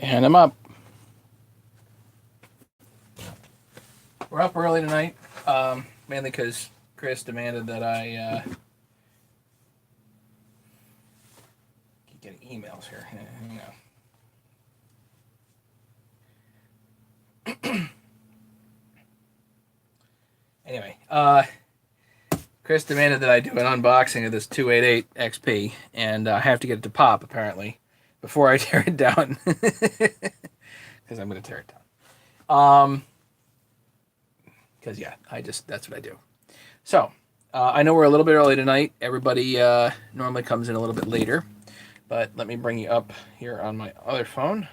And I'm up. We're up early tonight, mainly because Chris demanded that I keep getting emails here. Anyway, Chris demanded that I do an unboxing of this 288 XP, and I have to get it to pop apparently before I tear it down, because I'm going to tear it down. Because yeah, that's what I do. So I know we're a little bit early tonight. Everybody normally comes in a little bit later, but let me bring you up here on my other phone.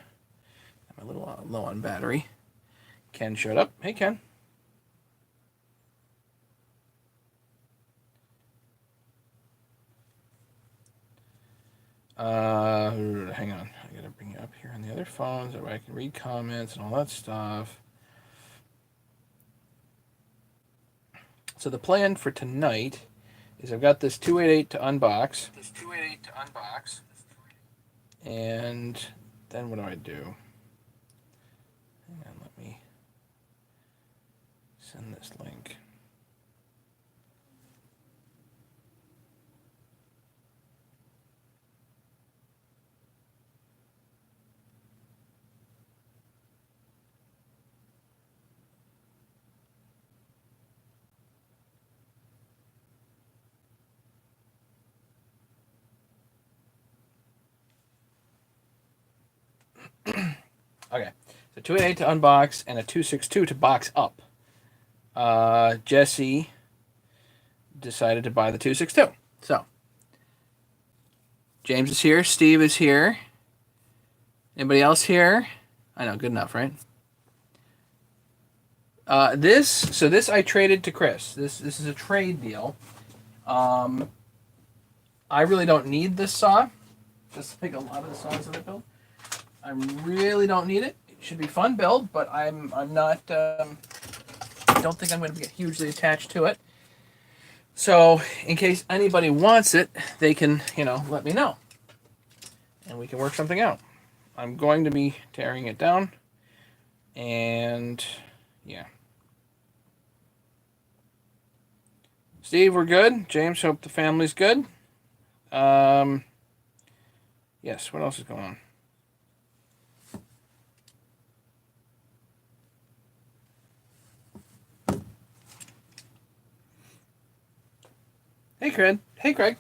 I'm a little low on battery. Ken showed up. Hey, Ken. Hang on. I gotta bring you up here on the other phone so I can read comments and all that stuff. So the plan for tonight is I've got this 288 to unbox. And then what do I do? Hang on, let me send this link. Okay, so 288 to unbox and a 262 to box up. Jesse decided to buy the 262. So, James is here. Steve is here. Anybody else here? I know, good enough, right? This I traded to Chris. This is a trade deal. I really don't need this saw, just like a lot of the saws that I build. I really don't need it. It should be fun build, but I'm not. I don't think I'm going to get hugely attached to it. So in case anybody wants it, they can let me know, and we can work something out. I'm going to be tearing it down, and yeah. Steve, we're good. James, hope the family's good. Yes. What else is going on? Hey, Craig. Hey, Craig.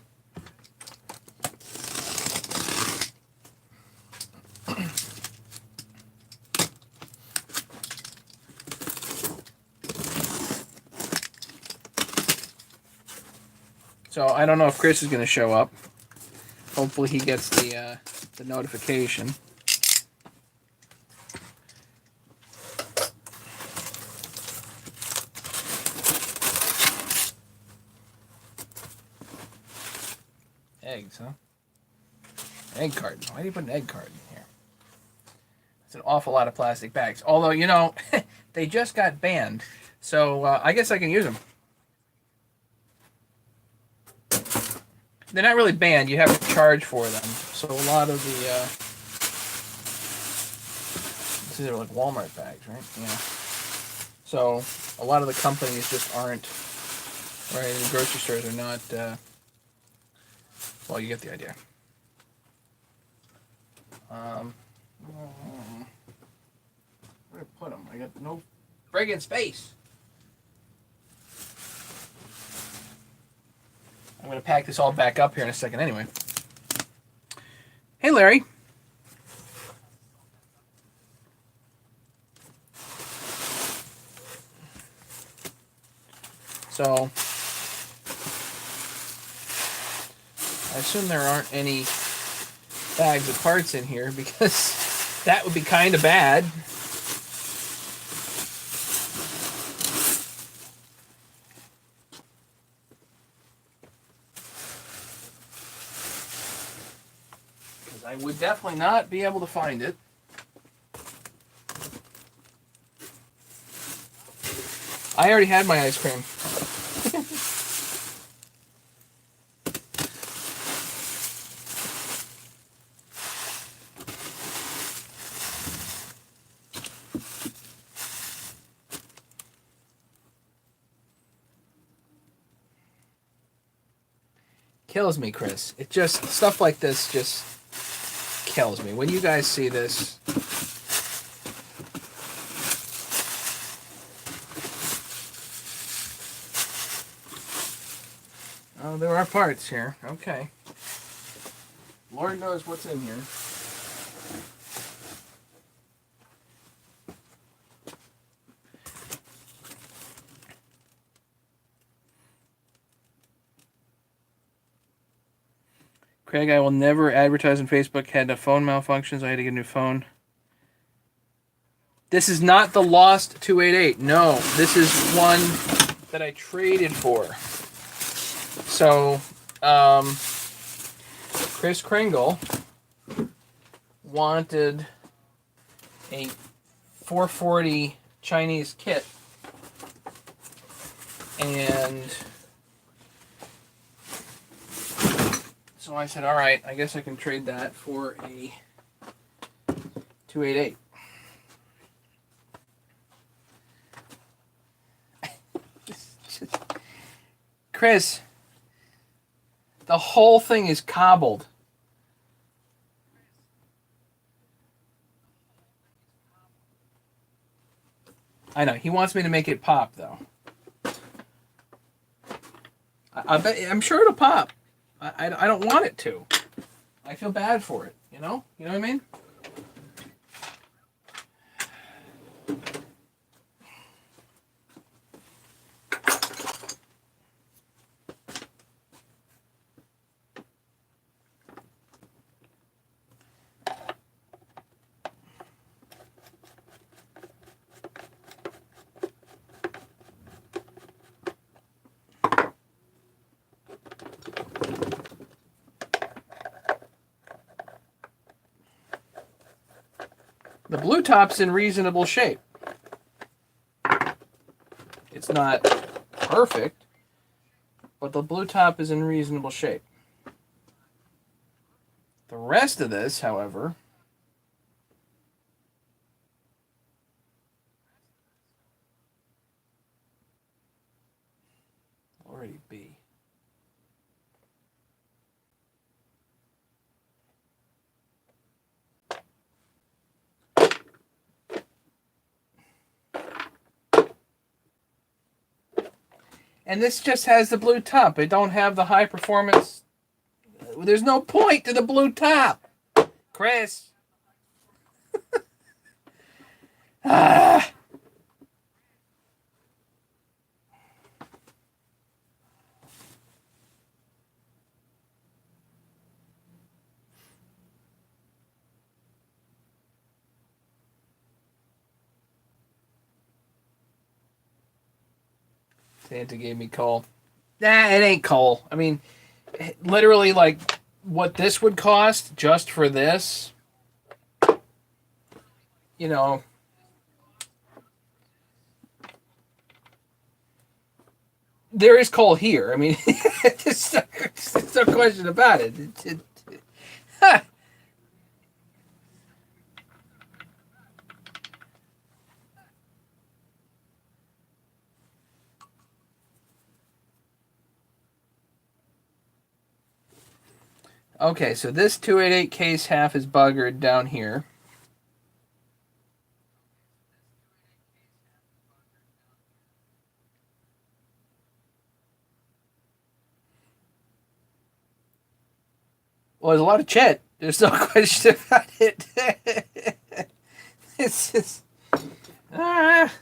So I don't know if Chris is going to show up. Hopefully he gets the notification. Eggs, huh? Egg carton. Why do you put an egg carton here? It's an awful lot of plastic bags. Although, they just got banned. So I guess I can use them. They're not really banned. You have to charge for them. So a lot of the... these are like Walmart bags, right? Yeah. So a lot of the companies just aren't... Right, the grocery stores are not... well, you get the idea. Where did I put them? I got no friggin' space. I'm going to pack this all back up here in a second anyway. Hey, Larry. So, I assume there aren't any bags of parts in here because that would be kind of bad. Because I would definitely not be able to find it. I already had my ice cream. kills me, Chris. It just, stuff like this just kills me. When you guys see this, oh, there are parts here. Okay. Lord knows what's in here. Craig, I will never advertise on Facebook. Had a phone malfunction, so I had to get a new phone. This is not the lost 288. No, this is one that I traded for. So, Chris Kringle wanted a 440 Chinese kit, and so I said, all right, I guess I can trade that for a 288. Chris, the whole thing is cobbled. I know. He wants me to make it pop, though. I'm sure it'll pop. I don't want it to. I feel bad for it, you know? You know what I mean? The blue top's in reasonable shape. It's not perfect, but the blue top is in reasonable shape. The rest of this, however, already be. And this just has the blue top. It don't have the high performance. There's no point to the blue top, Chris. Ah. Santa gave me coal. Nah, it ain't coal. I mean, literally, like, what this would cost just for this, you know, there is coal here. I mean, there's no question about it. Huh. Okay, so this 288 case half is buggered down here. Well, there's a lot of Chet. There's no question about it. It's just... Ah.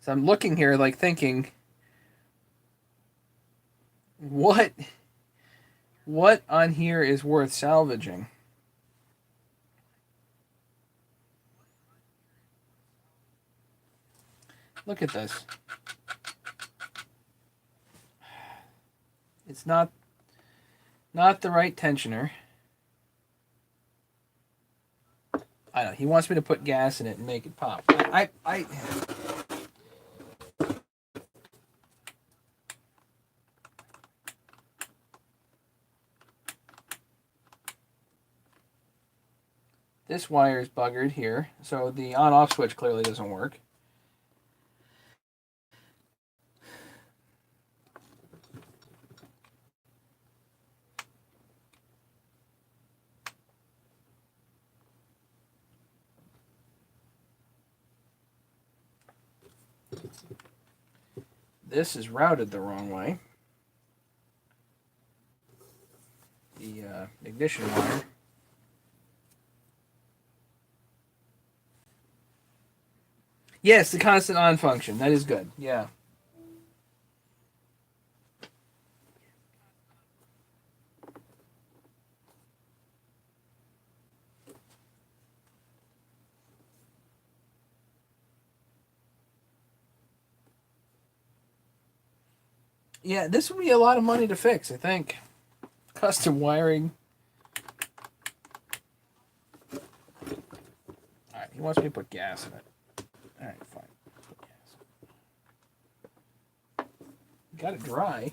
So I'm looking here, like, thinking, what on here is worth salvaging? Look at this. It's not the right tensioner. I know, he wants me to put gas in it and make it pop. I This wire is buggered here, so the on-off switch clearly doesn't work. This is routed the wrong way. The ignition wire. Yes, the constant on function. That is good. Yeah. Yeah, this would be a lot of money to fix, I think. Custom wiring. Alright, he wants me to put gas in it. Alright, fine. Put gas. Got it dry.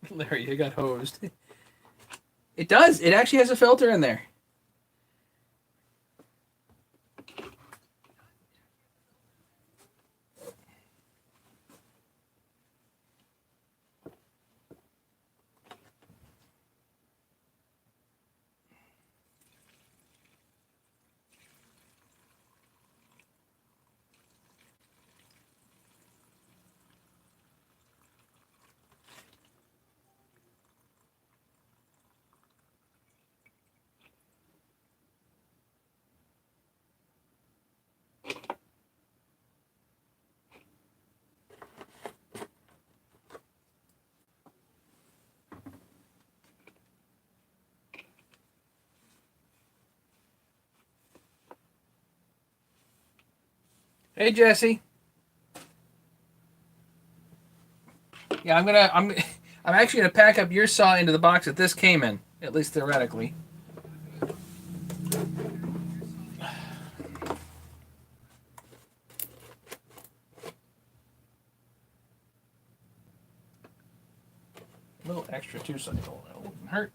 Larry, you got hosed. It does. It actually has a filter in there. Hey, Jesse. Yeah, I'm actually gonna pack up your saw into the box that this came in, at least theoretically. A little extra 2-cycle, it wouldn't hurt.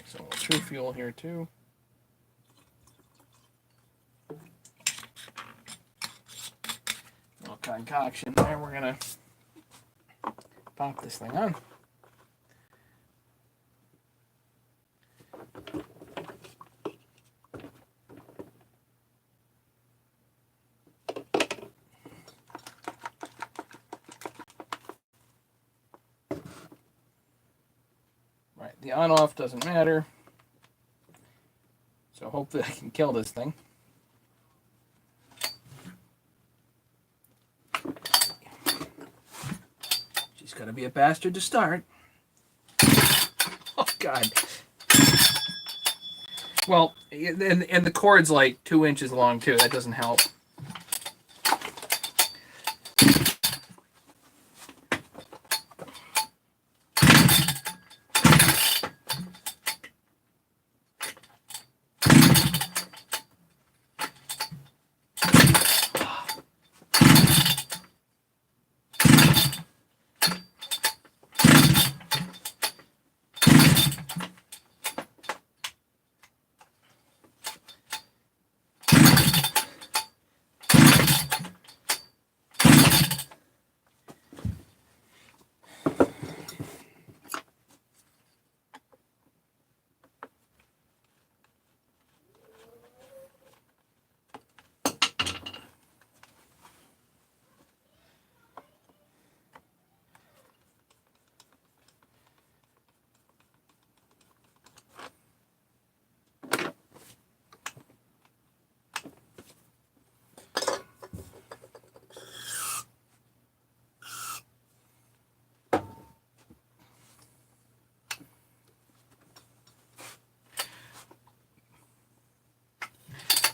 So a little true fuel here too. Little concoction there. We're gonna pop this thing on. Right, the on-off doesn't matter. So hopefully I can kill this thing. She's gonna be a bastard to start. Oh God. Well, and the cord's like 2 inches long too. That doesn't help.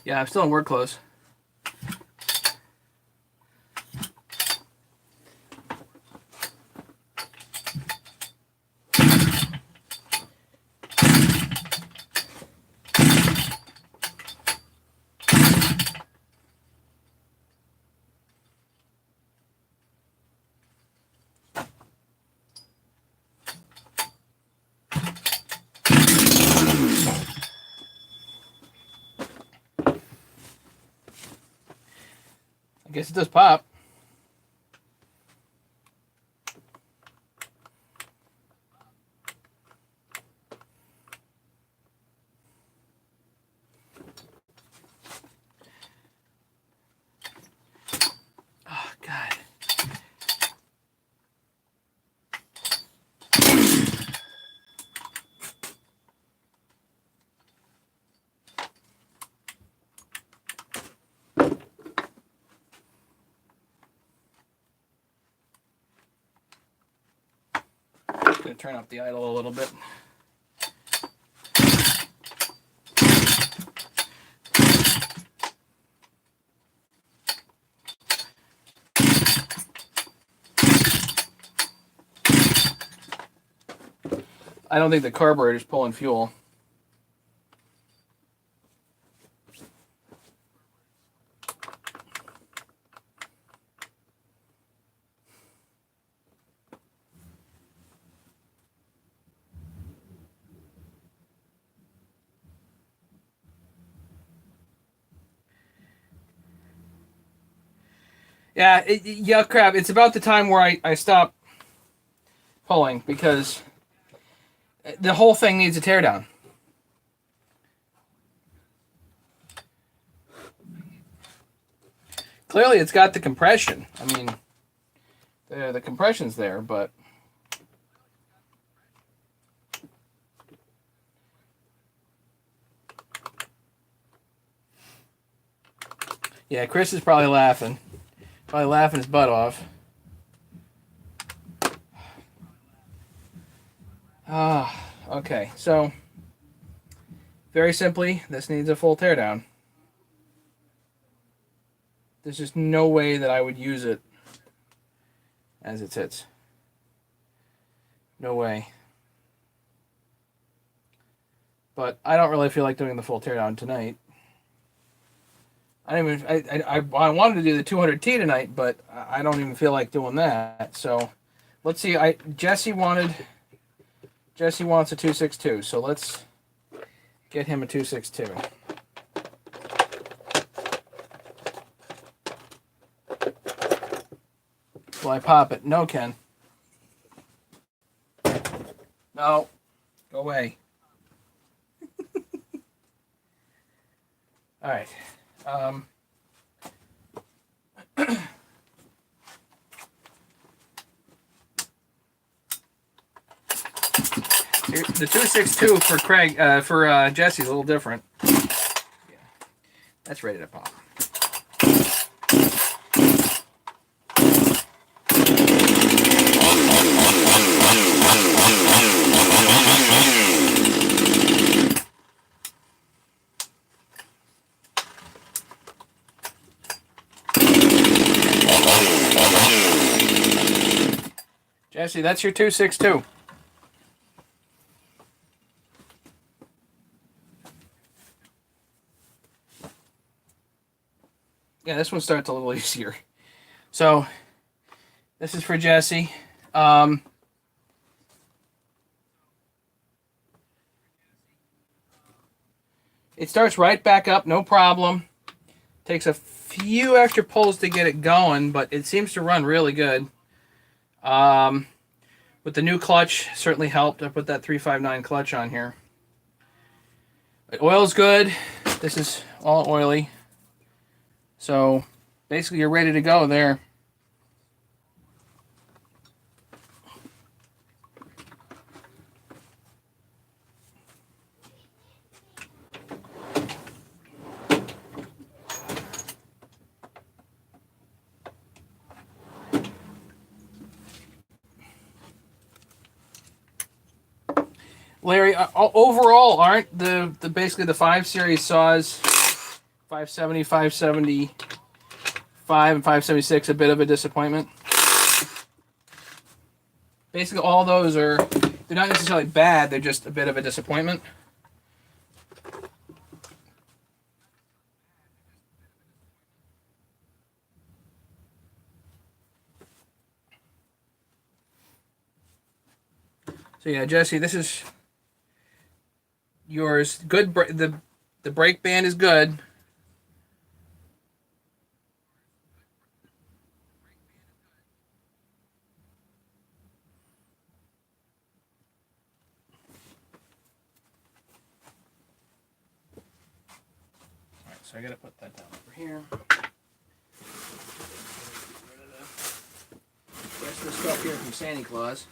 Yeah, I'm still in work clothes. guess it does pop. Oh, God. I'm going to turn up the idle a little bit. I don't think the carburetor's pulling fuel. Yeah, crap. It's about the time where I stop pulling because the whole thing needs a teardown. Clearly, it's got the compression. I mean, the compression's there, but yeah, Chris is probably laughing his butt off. Okay, so very simply, this needs a full teardown. There's just no way that I would use it as it sits. No way. But I don't really feel like doing the full teardown tonight. I wanted to do the 200T tonight, but I don't even feel like doing that. So let's see. Jesse wants a 262, so let's get him a 262. Will I pop it? No, Ken. No. Go away. All right. The 262 for Craig, for Jesse's a little different. Yeah. That's ready to pop. Jesse, that's your 262. Yeah, this one starts a little easier. So, this is for Jesse. It starts right back up, no problem. Takes a few extra pulls to get it going, but it seems to run really good. With the new clutch, certainly helped. I put that 359 clutch on here. The oil's good. This is all oily. So basically you're ready to go there. Larry, overall, aren't the basically the 5 Series saws, 570, 575, and 576 a bit of a disappointment? Basically, all those they're not necessarily bad, they're just a bit of a disappointment. So yeah, Jesse, this is yours. Good. The brake band is good. so I gotta put that down over here. Rest of the stuff here from Santa Claus.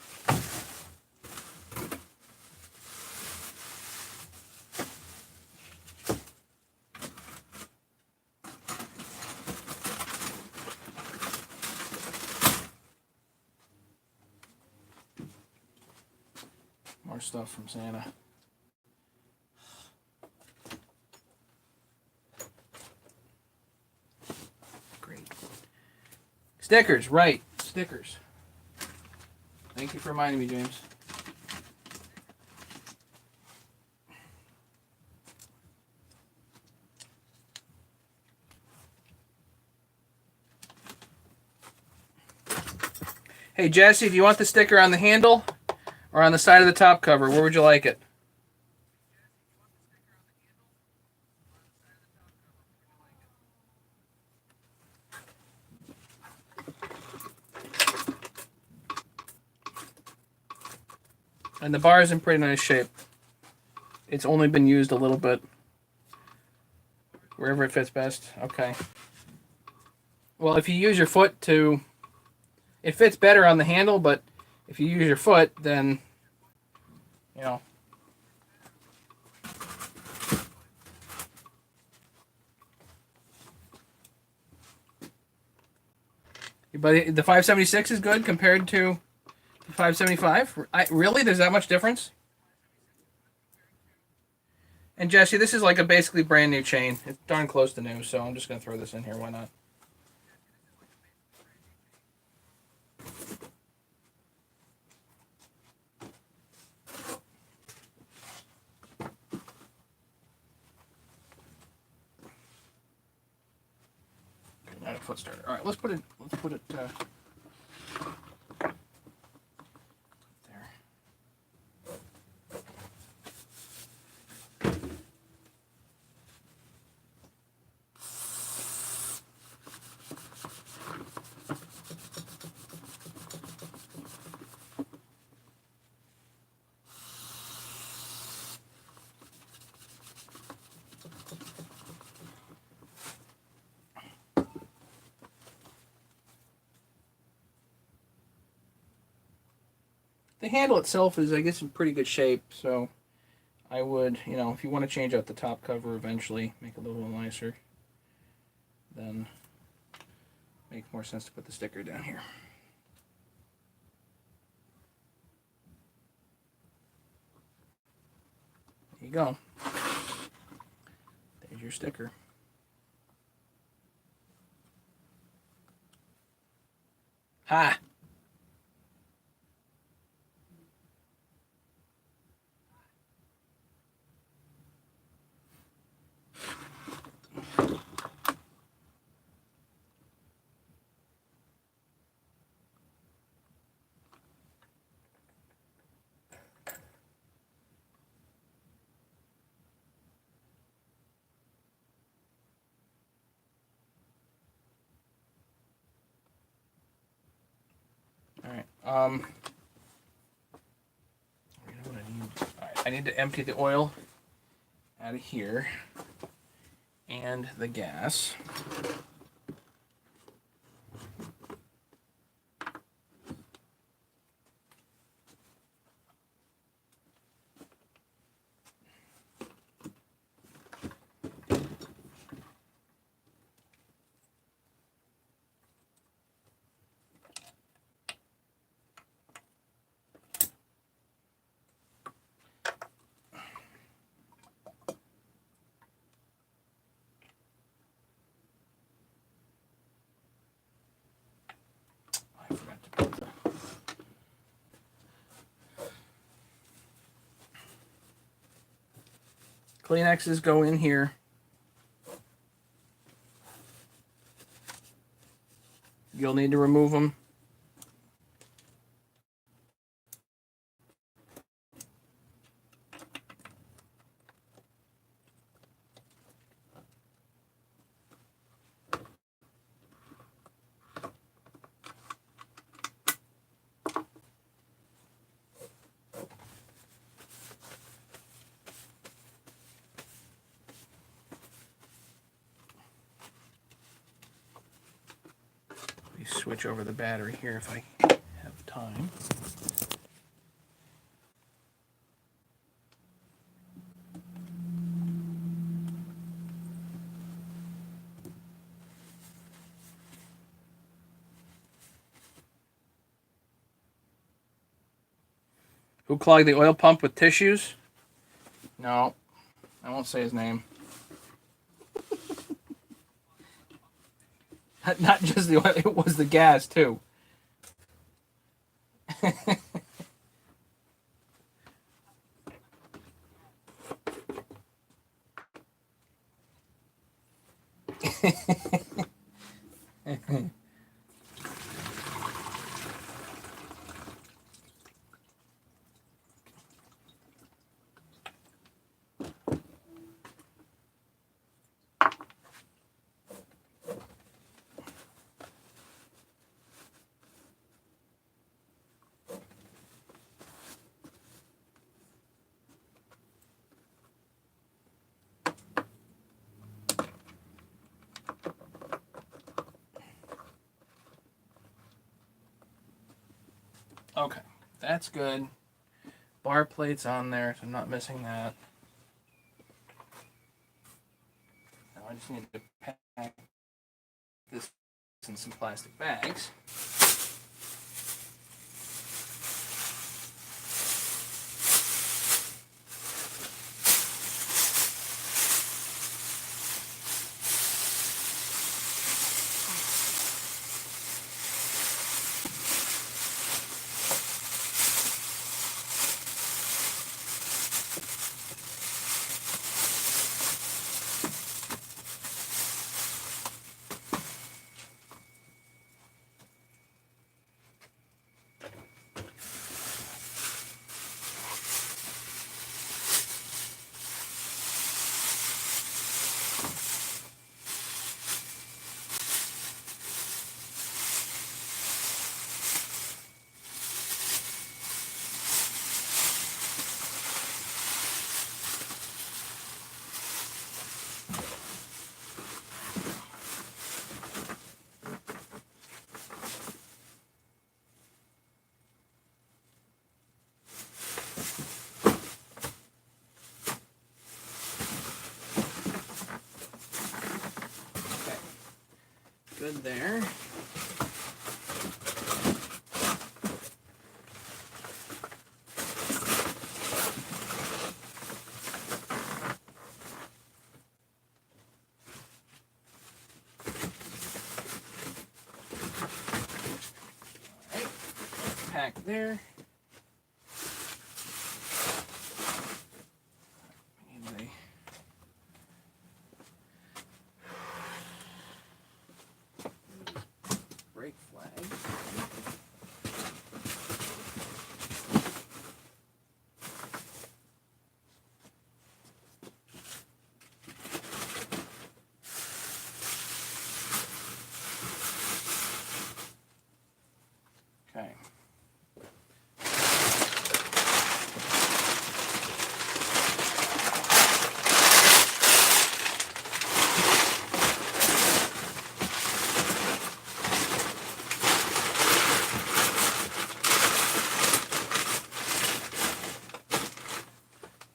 More stuff from Santa. Great. Stickers, right. Stickers. Thank you for reminding me, James. Hey, Jesse, do you want the sticker on the handle or on the side of the top cover? Where would you like it? And the bar is in pretty nice shape. It's only been used a little bit. Wherever it fits best. Okay. Well, if you use your foot to... It fits better on the handle, but if you use your foot, then... You know... But the 576 is good compared to the 575? Really? There's that much difference? And Jesse, this is like a basically brand new chain. It's darn close to new, so I'm just going to throw this in here. Why not? Not a foot starter. All right, let's put it. There. The handle itself is, I guess, in pretty good shape, so I would, if you want to change out the top cover eventually, make it a little nicer, then make more sense to put the sticker down here. There you go. There's your sticker. Ha! All right. You know what I need? All right, I need to empty the oil out of here and the gas. I forgot to put the Kleenexes go in here. You'll need to remove them. switch over the battery here if I have time. Who clogged the oil pump with tissues? No, I won't say his name. Not just the oil, it was the gas too. Okay, that's good. Bar plate's on there, so I'm not missing that. Now I just need to pack this in some plastic bags. Good there. Alright, pack there. Brake flag. Okay.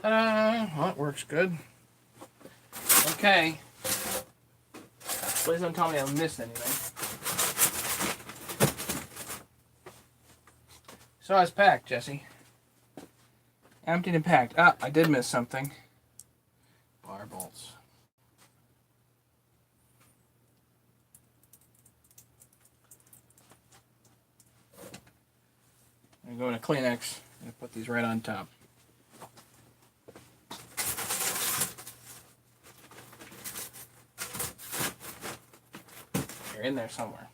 Ta-da! Well, that works good. Okay. Please don't tell me I missed anything. So it's packed, Jesse. Emptied and packed. Ah, I did miss something. Bar bolts. I'm going to Kleenex and put these right on top. They're in there somewhere.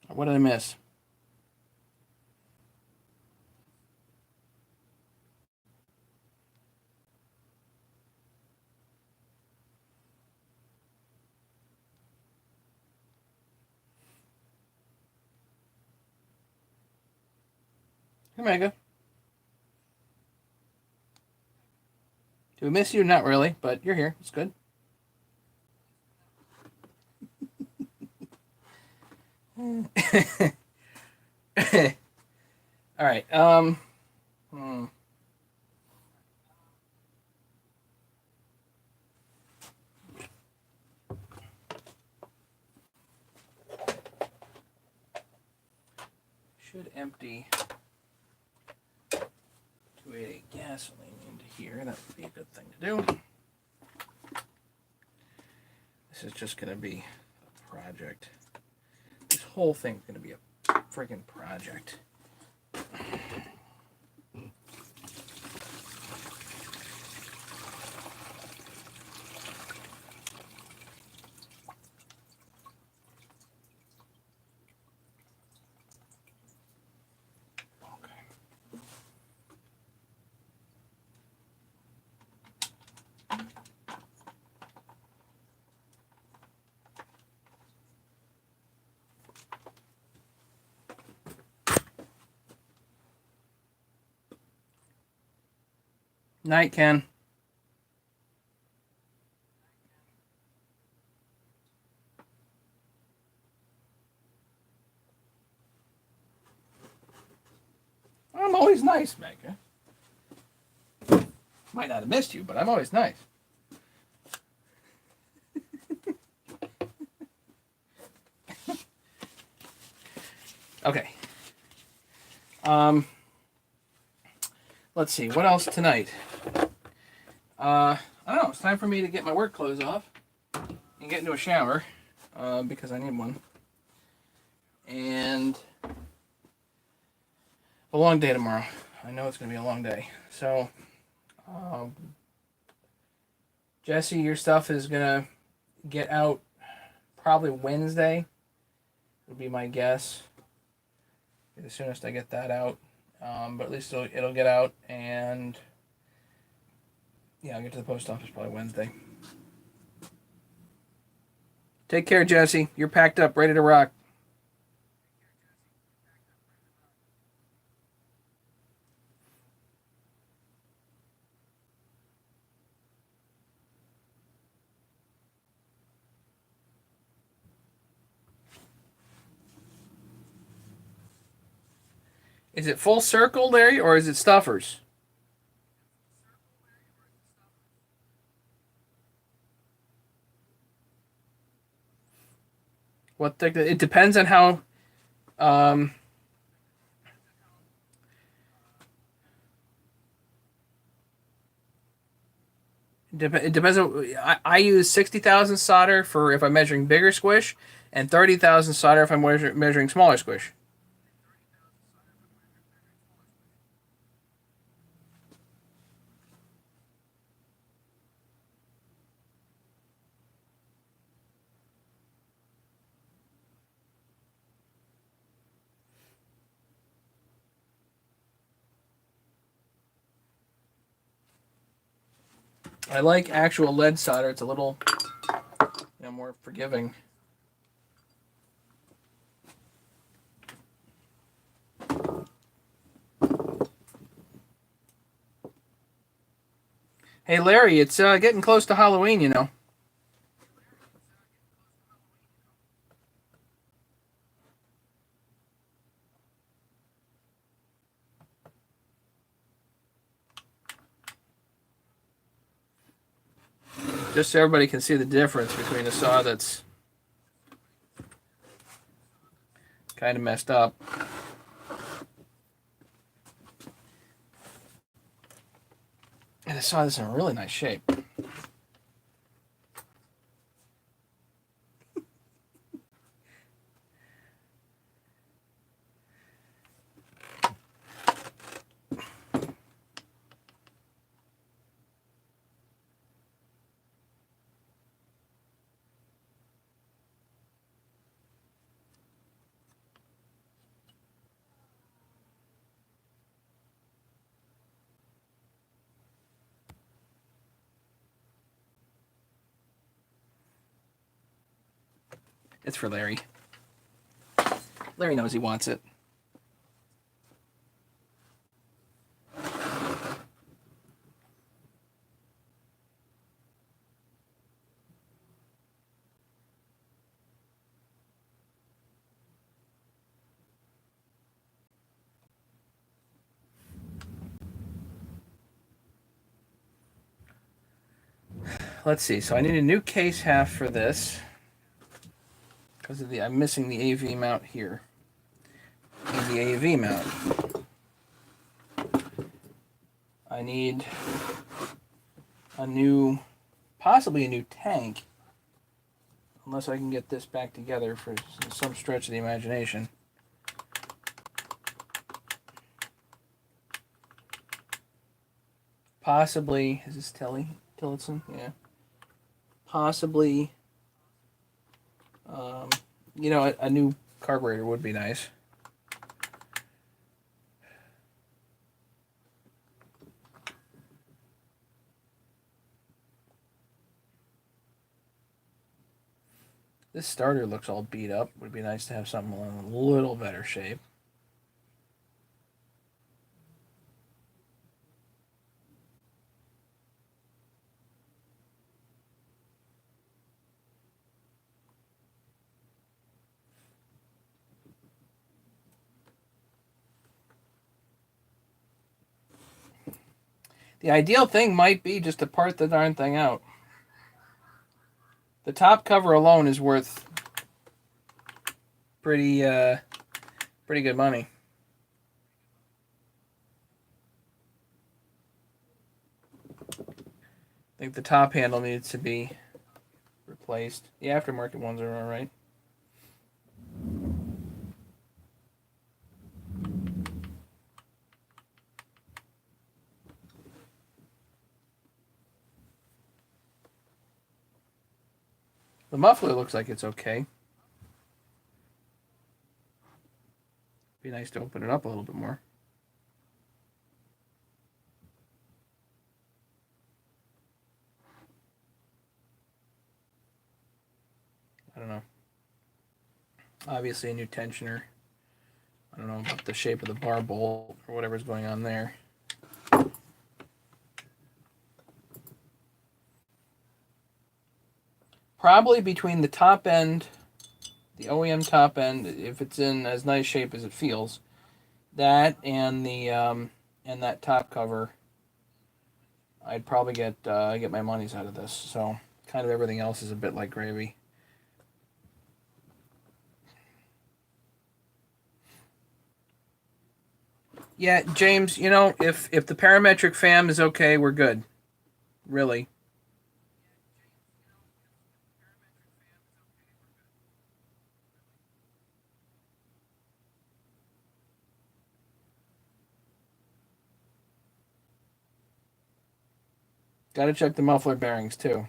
What did I miss? Hey, Mega. Do we miss you? Not really, but you're here. It's good. All right. Should empty 288 gasoline into here. That would be a good thing to do. This is just going to be a project. This whole thing's going to be a friggin' project. Night, Ken. I'm always nice, Mega. Might not have missed you, but I'm always nice. Okay. Let's see. What else tonight? I don't know. It's time for me to get my work clothes off and get into a shower because I need one. And a long day tomorrow. I know it's going to be a long day. So, Jesse, your stuff is going to get out probably Wednesday, would be my guess. The soonest I get that out. But at least it'll get out, and yeah, I'll get to the post office probably Wednesday. Take care, Jesse. You're packed up, ready to rock. Is it full circle, Larry, or is it stuffers? It depends on how. It depends on. I use 60,000 solder for if I'm measuring bigger squish, and 30,000 solder if I'm measuring smaller squish. I like actual lead solder. It's a little, more forgiving. Hey, Larry, it's getting close to Halloween, you know. Just so everybody can see the difference between a saw that's kind of messed up. And a saw that's in really nice shape. It's for Larry. Larry knows he wants it. let's see. So I need a new case half for this because of I'm missing the AV mount here. Need the AV mount. I need possibly a new tank, unless I can get this back together for some stretch of the imagination. Possibly, is this Tillotson? Yeah. Possibly, a new carburetor would be nice. This starter looks all beat up. Would be nice to have something in a little better shape. The ideal thing might be just to part the darn thing out. The top cover alone is worth pretty good money. I think the top handle needs to be replaced. The aftermarket ones are all right. The muffler looks like it's okay. Be nice to open it up a little bit more. I don't know. Obviously a new tensioner. I don't know about the shape of the bar bolt or whatever's going on there. Probably between the top end, the OEM top end, if it's in as nice shape as it feels, that and the and that top cover, I'd probably get my money's out of this. So kind of everything else is a bit like gravy. Yeah, James, if the parametric fam is okay, we're good. Really. Got to check the muffler bearings too.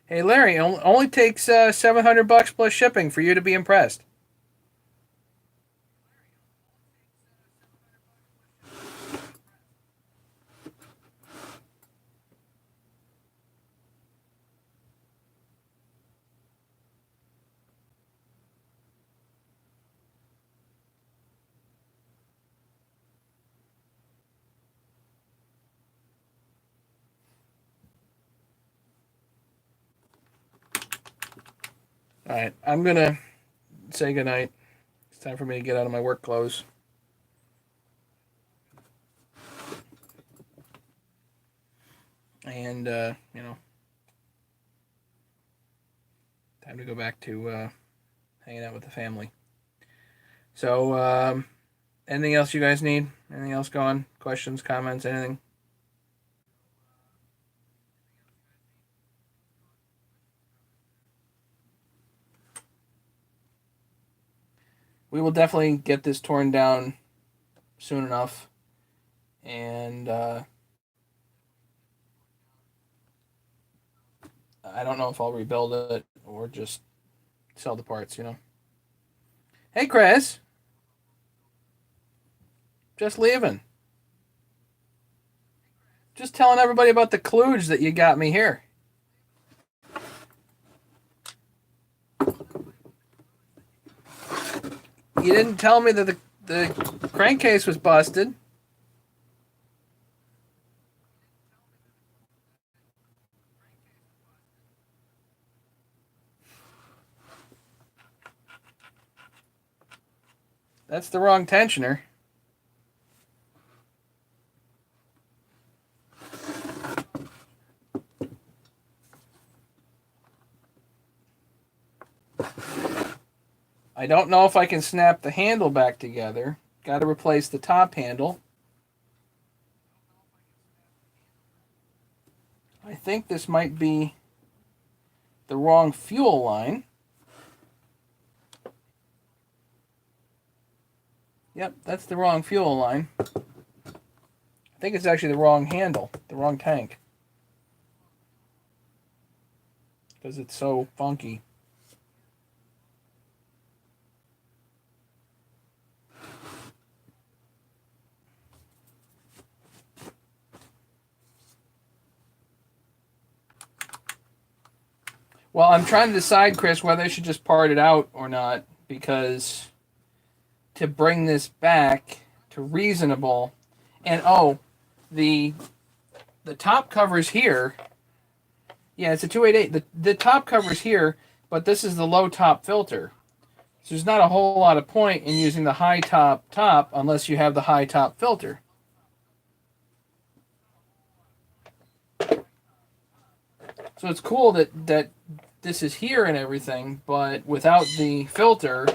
Hey Larry, only takes $700 plus shipping for you to be impressed. All right, I'm gonna say goodnight. It's time for me to get out of my work clothes. And time to go back to hanging out with the family. So, anything else you guys need? Anything else going? Questions, comments, anything? We will definitely get this torn down soon enough. And I don't know if I'll rebuild it or just sell the parts, Hey, Chris. Just leaving. Just telling everybody about the kludge that you got me here. You didn't tell me that the crankcase was busted. That's the wrong tensioner. I don't know if I can snap the handle back together. Got to replace the top handle. I think this might be the wrong fuel line. Yep, that's the wrong fuel line. I think it's actually the wrong handle, the wrong tank. Because it's so funky. Well, I'm trying to decide, Chris, whether I should just part it out or not, because to bring this back to reasonable, and the top covers here. Yeah, it's a 288. The top covers here, but this is the low top filter. So there's not a whole lot of point in using the high top unless you have the high top filter. So it's cool that this is here and everything, but without the filter,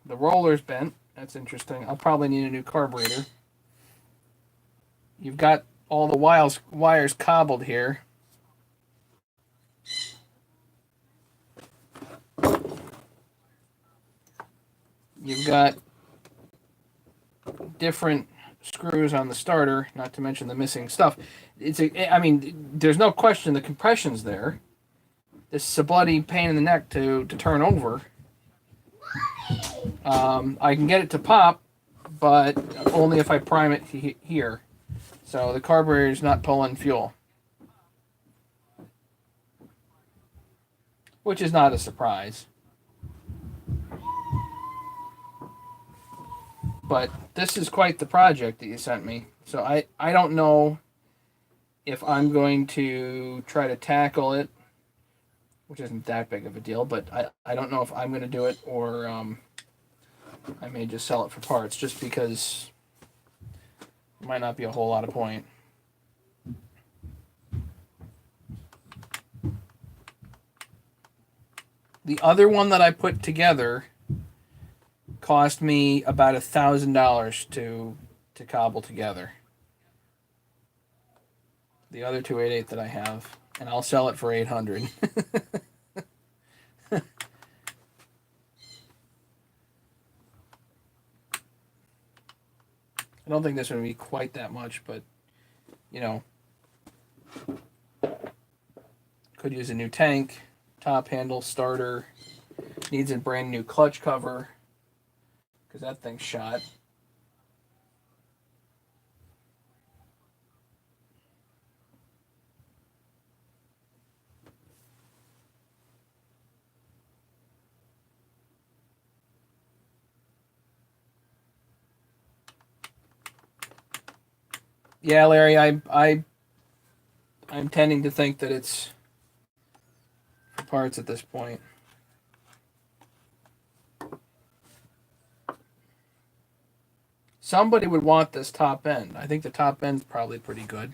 the roller's bent. That's interesting. I'll probably need a new carburetor. You've got all the wires cobbled here. You've got different screws on the starter, not to mention the missing stuff. I mean, there's no question the compression's there. This is a bloody pain in the neck to turn over. I can get it to pop, but only if I prime it here. So the carburetor is not pulling fuel, which is not a surprise. But this is quite the project that you sent me. So I don't know if I'm going to try to tackle it, which isn't that big of a deal, but I don't know if I'm going to do it or I may just sell it for parts just because there might not be a whole lot of point. The other one that I put together cost me about $1,000 to cobble together. The other 288 that I have, and I'll sell it for $800. I don't think this would be quite that much, but you know, could use a new tank, top handle, starter. Needs a brand new clutch cover because that thing's shot. Yeah, Larry, I'm tending to think that it's for parts at this point. Somebody would want this top end. I think the top end's probably pretty good.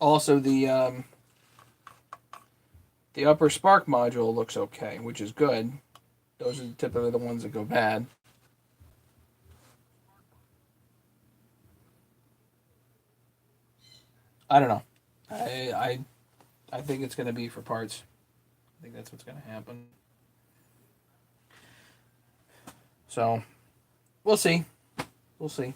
Also, the upper spark module looks okay, which is good. Those are typically the ones that go bad. I don't know. I think it's going to be for parts. I think that's what's going to happen. So, we'll see. We'll see.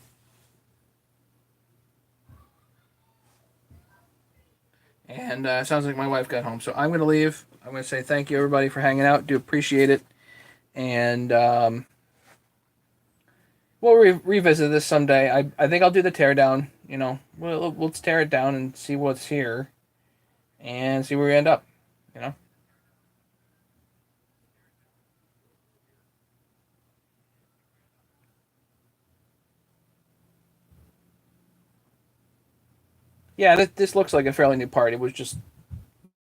And sounds like my wife got home. So I'm going to leave. I'm going to say thank you, everybody, for hanging out. Do appreciate it. And we'll revisit this someday. I think I'll do the teardown. You know, let's tear it down and see what's here. And see where we end up. You know? Yeah, this looks like a fairly new part. It was just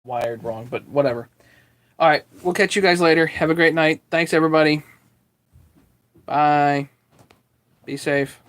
wired wrong, but whatever. All right, we'll catch you guys later. Have a great night. Thanks, everybody. Bye. Be safe.